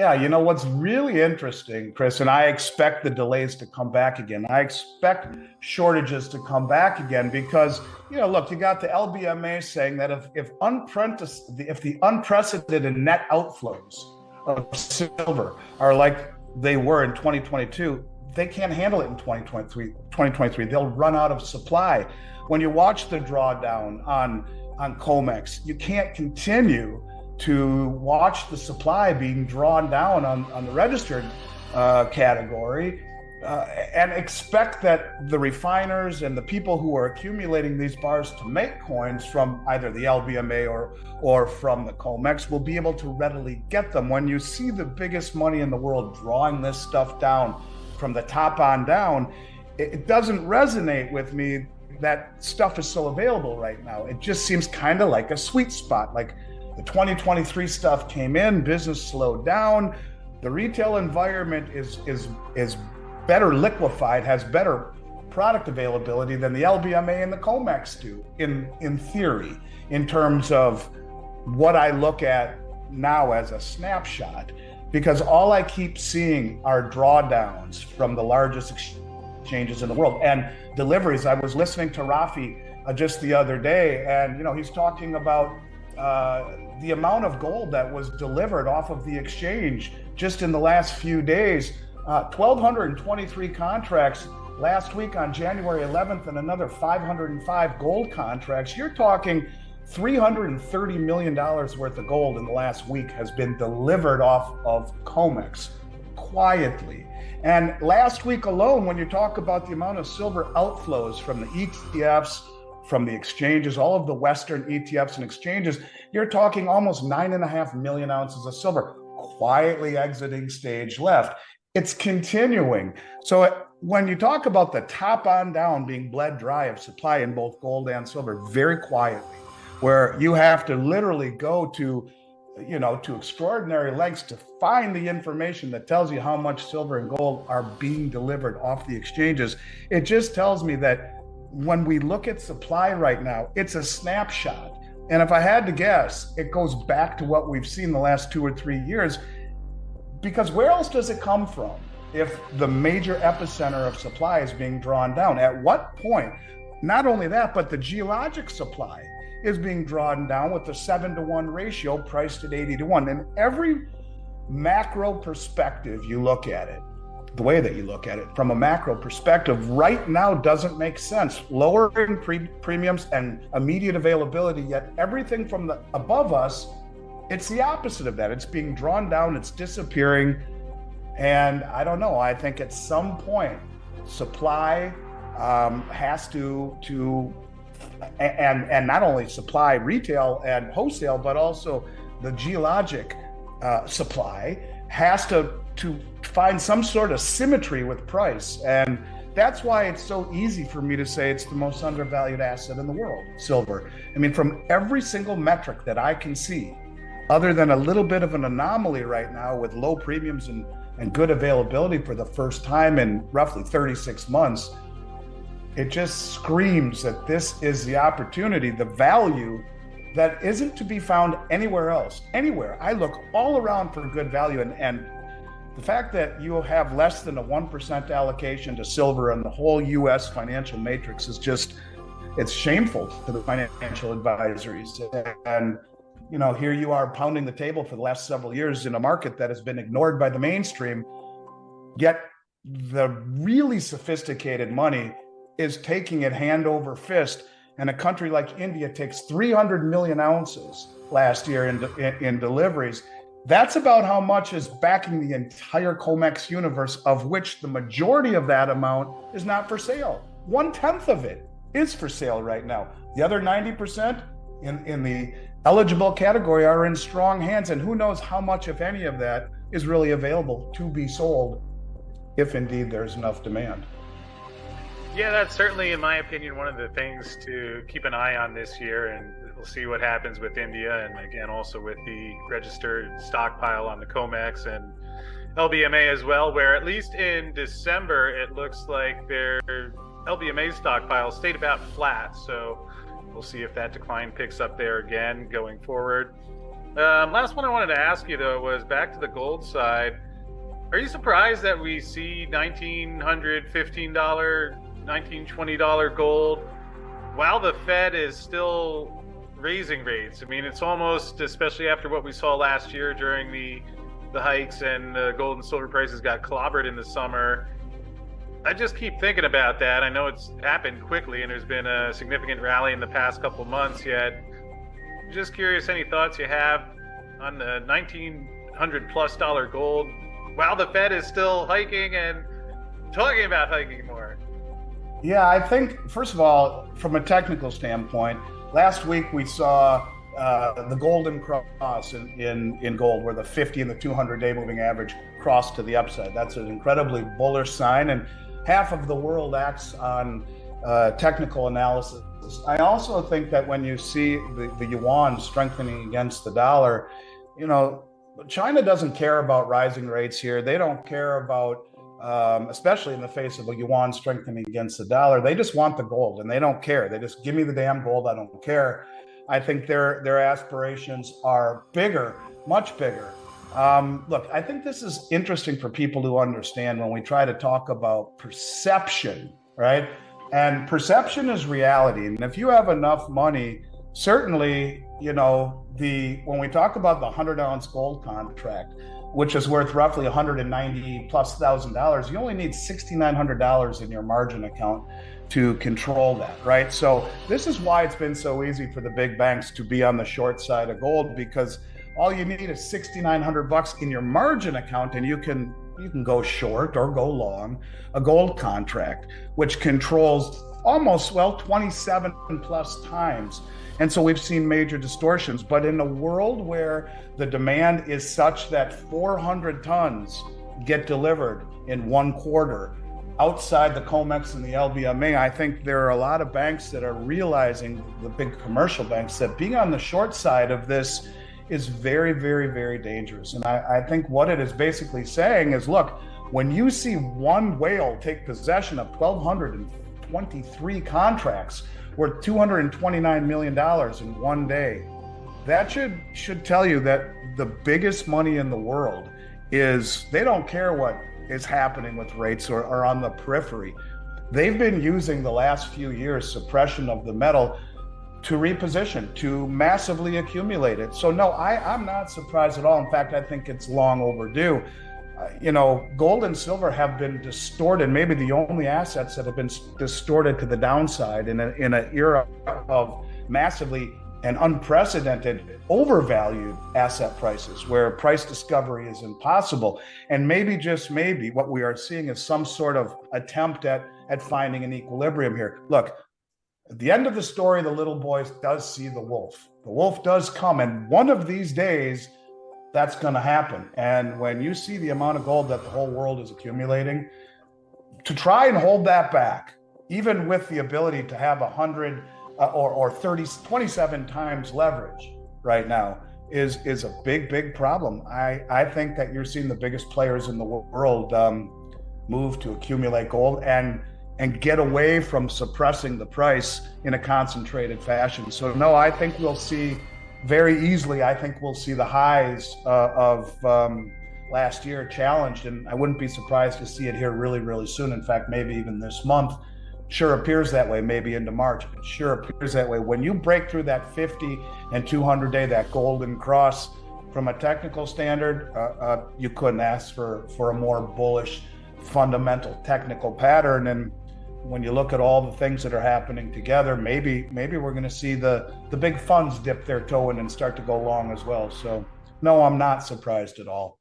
Yeah, you know what's really interesting, Chris, and I expect the delays to come back again. I expect shortages to come back again because, look, you got the LBMA saying that if the unprecedented net outflows of silver are like they were in 2022, they can't handle it in 2023. They'll run out of supply. When you watch the drawdown on COMEX, you can't continue to watch the supply being drawn down on the registered category and expect that the refiners and the people who are accumulating these bars to make coins from either the LBMA or from the COMEX will be able to readily get them. When you see the biggest money in the world drawing this stuff down from the top on down, it doesn't resonate with me that stuff is so available right now. It just seems kind of like a sweet spot. Like, the 2023 stuff came in, business slowed down. The retail environment is better liquefied, has better product availability than the LBMA and the COMEX do, in theory, in terms of what I look at now as a snapshot. Because all I keep seeing are drawdowns from the largest exchanges in the world and deliveries. I was listening to Rafi just the other day, and he's talking about the amount of gold that was delivered off of the exchange just in the last few days. 1,223 contracts last week on January 11th, and another 505 gold contracts. You're talking $330 million worth of gold in the last week has been delivered off of COMEX quietly. And last week alone, when you talk about the amount of silver outflows from the ETFs, from the exchanges, all of the Western ETFs and exchanges, you're talking almost 9.5 million ounces of silver quietly exiting stage left. It's continuing. So when you talk about the top on down being bled dry of supply in both gold and silver very quietly, where you have to literally go to extraordinary lengths to find the information that tells you how much silver and gold are being delivered off the exchanges, it just tells me that when we look at supply right now, it's a snapshot. And if I had to guess, it goes back to what we've seen the last 2 or 3 years, because where else does it come from if the major epicenter of supply is being drawn down? At what point, not only that, but the geologic supply is being drawn down with the 7-to-1 ratio priced at 80-to-1. And every macro perspective you look at it, the way that you look at it from a macro perspective right now doesn't make sense. Lowering premiums and immediate availability, yet everything from the above us, it's the opposite of that. It's being drawn down, it's disappearing. And I don't know, I think at some point supply has to and not only supply retail and wholesale, but also the geologic supply has to find some sort of symmetry with price. And that's why it's so easy for me to say it's the most undervalued asset in the world, silver. I mean, from every single metric that I can see, other than a little bit of an anomaly right now with low premiums and good availability for the first time in roughly 36 months, it just screams that this is the opportunity, the value that isn't to be found anywhere else. Anywhere. I look all around for good value, and the fact that you have less than a 1% allocation to silver in the whole US financial matrix is just, it's shameful to the financial advisories. And here you are pounding the table for the last several years in a market that has been ignored by the mainstream, yet the really sophisticated money is taking it hand over fist. And a country like India takes 300 million ounces last year in deliveries. That's about how much is backing the entire COMEX universe, of which the majority of that amount is not for sale. 1/10 of it is for sale right now. The other 90% in the eligible category are in strong hands. And who knows how much, if any, of that is really available to be sold, if indeed there's enough demand. Yeah, that's certainly, in my opinion, one of the things to keep an eye on this year, and we'll see what happens with India, and again also with the registered stockpile on the COMEX and LBMA as well, where at least in December it looks like their LBMA stockpile stayed about flat. So we'll see if that decline picks up there again going forward. Last one I wanted to ask you though was back to the gold side. Are you surprised that we see $1,915, $1,920 gold while the Fed is still raising rates? I mean, it's almost, especially after what we saw last year during the hikes and gold and silver prices got clobbered in the summer. I just keep thinking about that. I know it's happened quickly and there's been a significant rally in the past couple months yet. Just curious, any thoughts you have on the $1,900+ gold while the Fed is still hiking and talking about hiking more? Yeah, I think, first of all, from a technical standpoint, last week we saw the golden cross in gold, where the 50 and the 200-day moving average crossed to the upside. That's an incredibly bullish sign, and half of the world acts on technical analysis. I also think that when you see the yuan strengthening against the dollar, China doesn't care about rising rates here. They don't care about, especially in the face of a yuan strengthening against the dollar. They just want the gold, and they don't care. They just give me the damn gold. I don't care. I think their aspirations are bigger, much bigger. Look, I think this is interesting for people to understand when we try to talk about perception, right? And perception is reality. And if you have enough money, certainly, when we talk about the 100-ounce gold contract, which is worth roughly $190,000+, you only need $6,900 in your margin account to control that, right? So this is why it's been so easy for the big banks to be on the short side of gold, because all you need is $6,900 in your margin account, and you can go short or go long a gold contract, which controls almost 27 plus times. And so we've seen major distortions. But in a world where the demand is such that 400 tons get delivered in one quarter outside the COMEX and the LBMA, I think there are a lot of banks that are realizing, the big commercial banks, that being on the short side of this is very, very, very dangerous. And I think what it is basically saying is, look, when you see one whale take possession of 1,223 contracts worth $229 million in one day, that should tell you that the biggest money in the world is, they don't care what is happening with rates or on the periphery. They've been using the last few years suppression of the metal to reposition, to massively accumulate it. So no, I'm not surprised at all. In fact, I think it's long overdue. Gold and silver have been distorted, maybe the only assets that have been distorted to the downside in an era of massively and unprecedented overvalued asset prices, where price discovery is impossible. And maybe, just maybe, what we are seeing is some sort of attempt at finding an equilibrium here. Look, at the end of the story, the little boy does see the wolf. The wolf does come, and one of these days, that's going to happen. And when you see the amount of gold that the whole world is accumulating, to try and hold that back, even with the ability to have 100 or 27 times leverage right now, is a big problem. I think that you're seeing the biggest players in the world move to accumulate gold and get away from suppressing the price in a concentrated fashion. So no, I think we'll see very easily, I think we'll see the highs of last year challenged, and I wouldn't be surprised to see it here really, really soon. In fact, maybe even this month. Sure appears that way, maybe into March. It sure appears that way. When you break through that 50 and 200 day, that golden cross, from a technical standard, you couldn't ask for a more bullish fundamental technical pattern. And when you look at all the things that are happening together, maybe we're going to see the big funds dip their toe in and start to go long as well. So no, I'm not surprised at all.